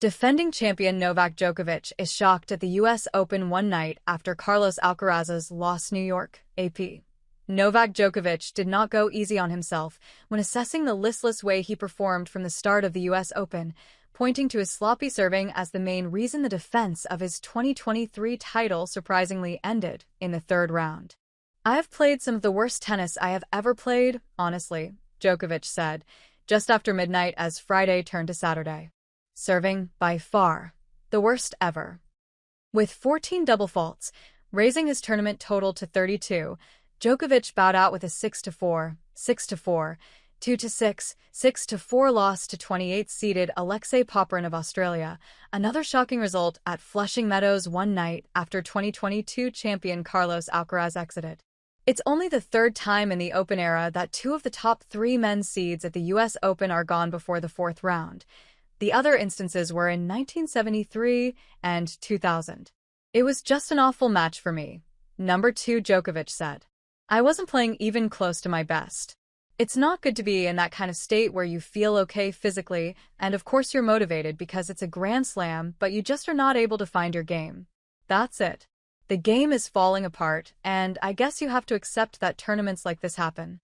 Defending champion Novak Djokovic is shocked at the U.S. Open one night after Carlos Alcaraz's loss. New York, AP. Novak Djokovic did not go easy on himself when assessing the listless way he performed from the start of the U.S. Open, pointing to his sloppy serving as the main reason the defense of his 2023 title surprisingly ended in the third round. "I have played some of the worst tennis I have ever played, honestly," Djokovic said, just after midnight as Friday turned to Saturday. Serving, by far, the worst ever. With 14 double faults, raising his tournament total to 32, Djokovic bowed out with a 6-4, 6-4, 2-6, 6-4 loss to 28th-seeded Alexei Popyrin of Australia, another shocking result at Flushing Meadows one night after 2022 champion Carlos Alcaraz exited. It's only the third time in the Open era that two of the top three men's seeds at the U.S. Open are gone before the fourth round. The other instances were in 1973 and 2000. "It was just an awful match for me," number 2 Djokovic said. "I wasn't playing even close to my best. It's not good to be in that kind of state where you feel okay physically, and of course you're motivated because it's a Grand Slam, but you just are not able to find your game. That's it. The game is falling apart, and I guess you have to accept that tournaments like this happen."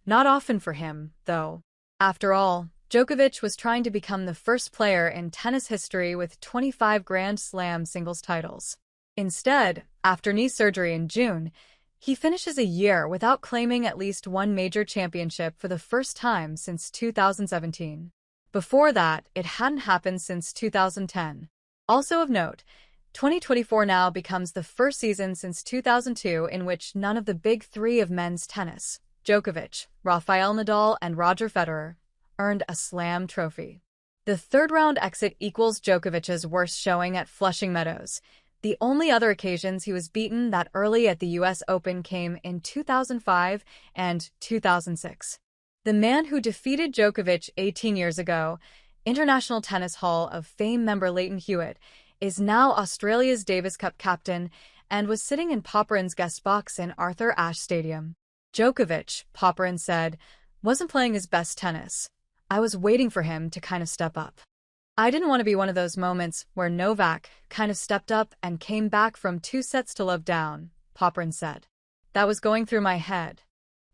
Not often for him, though. After all, Djokovic was trying to become the first player in tennis history with 25 Grand Slam singles titles. Instead, after knee surgery in June, he finishes a year without claiming at least one major championship for the first time since 2017. Before that, it hadn't happened since 2010. Also of note, 2024 now becomes the first season since 2002 in which none of the big three of men's tennis, Djokovic, Rafael Nadal, and Roger Federer, earned a Slam trophy. The third-round exit equals Djokovic's worst showing at Flushing Meadows. The only other occasions he was beaten that early at the U.S. Open came in 2005 and 2006. The man who defeated Djokovic 18 years ago, International Tennis Hall of Fame member Leighton Hewitt, is now Australia's Davis Cup captain and was sitting in Popyrin's guest box in Arthur Ashe Stadium. Djokovic, Popyrin said, wasn't playing his best tennis. "I was waiting for him to kind of step up. I didn't want to be one of those moments where Novak kind of stepped up and came back from 2-0 down," Popyrin said. "That was going through my head."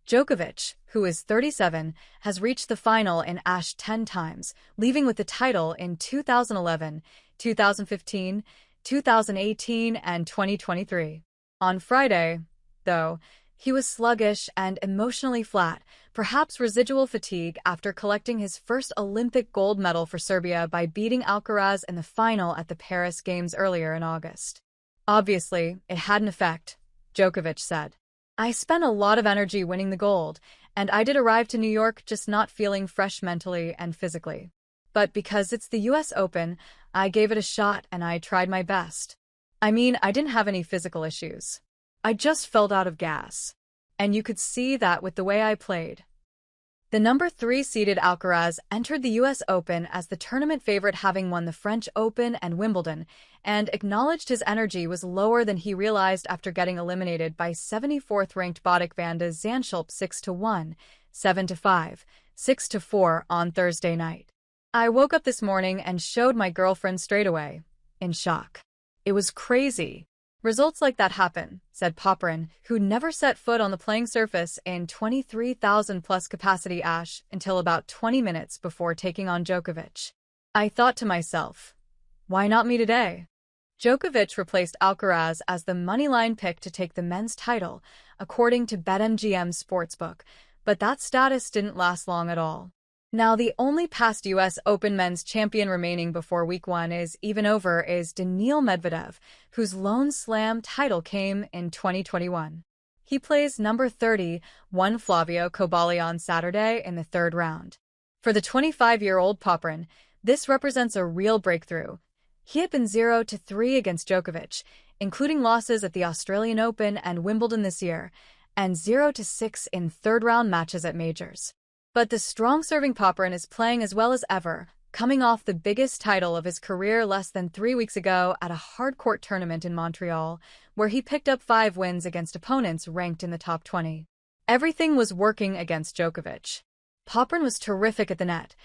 Djokovic, who is 37, has reached the final in Ashe 10 times, leaving with the title in 2011, 2015, 2018, and 2023. On Friday, though, he was sluggish and emotionally flat, perhaps residual fatigue after collecting his first Olympic gold medal for Serbia by beating Alcaraz in the final at the Paris Games earlier in August. "Obviously, it had an effect," Djokovic said. "I spent a lot of energy winning the gold, and I did arrive to New York just not feeling fresh mentally and physically. But because it's the U.S. Open, I gave it a shot and I tried my best. I mean, I didn't have any physical issues. I just felt out of gas. And you could see that with the way I played." The number 3-seeded Alcaraz entered the U.S. Open as the tournament favorite, having won the French Open and Wimbledon, and acknowledged his energy was lower than he realized after getting eliminated by 74th-ranked Botic van de Zandschulp 6-1, 7-5, 6-4 on Thursday night. "I woke up this morning and showed my girlfriend straight away, in shock. It was crazy. Results like that happen," said Popyrin, who never set foot on the playing surface in 23,000-plus capacity Ashe until about 20 minutes before taking on Djokovic. "I thought to myself, why not me today?" Djokovic replaced Alcaraz as the moneyline pick to take the men's title, according to BetMGM's sportsbook, but that status didn't last long at all. Now, the only past U.S. Open men's champion remaining before Week 1 is even over is Daniil Medvedev, whose lone Slam title came in 2021. He plays number 30, won Flavio Cobolli on Saturday in the third round. For the 25-year-old Popyrin, this represents a real breakthrough. He had been 0-3 against Djokovic, including losses at the Australian Open and Wimbledon this year, and 0-6 in third-round matches at majors. But the strong-serving Popyrin is playing as well as ever, coming off the biggest title of his career less than 3 weeks ago at a hard-court tournament in Montreal, where he picked up 5 wins against opponents ranked in the top 20. Everything was working against Djokovic. Popyrin was terrific at the net,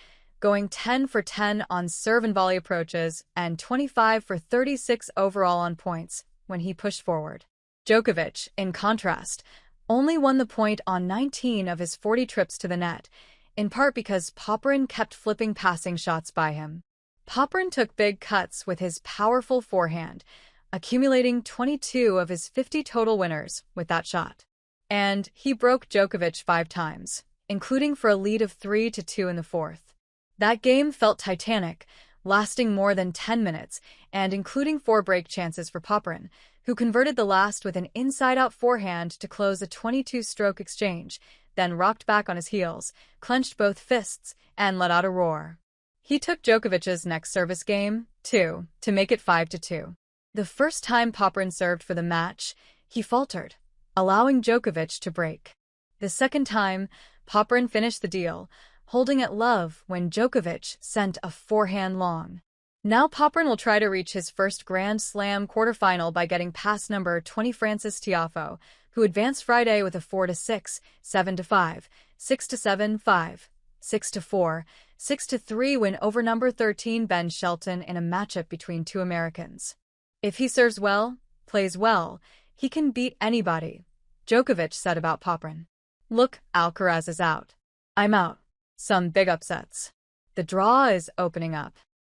going 10 for 10 on serve and volley approaches and 25 for 36 overall on points when he pushed forward. Djokovic, in contrast, only won the point on 19 of his 40 trips to the net, in part because Popyrin kept flipping passing shots by him. Popyrin took big cuts with his powerful forehand, accumulating 22 of his 50 total winners with that shot. And he broke Djokovic 5 times, including for a lead of 3-2 in the fourth. That game felt titanic, lasting more than 10 minutes, and including 4 break chances for Popyrin, who converted the last with an inside-out forehand to close a 22-stroke exchange, then rocked back on his heels, clenched both fists, and let out a roar. He took Djokovic's next service game, too, to make it 5-2. The first time Popyrin served for the match, he faltered, allowing Djokovic to break. The second time, Popyrin finished the deal, holding at love when Djokovic sent a forehand long. Now Popyrin will try to reach his first Grand Slam quarterfinal by getting past number 20 Frances Tiafoe, who advanced Friday with a 4-6, 7-5, 6-7, 5, 6-4, 6-3 win over number 13 Ben Shelton in a matchup between 2 Americans. If he serves well, plays well, he can beat anybody, Djokovic said about Popyrin. Look, Alcaraz is out. I'm out. Some big upsets. The draw is opening up.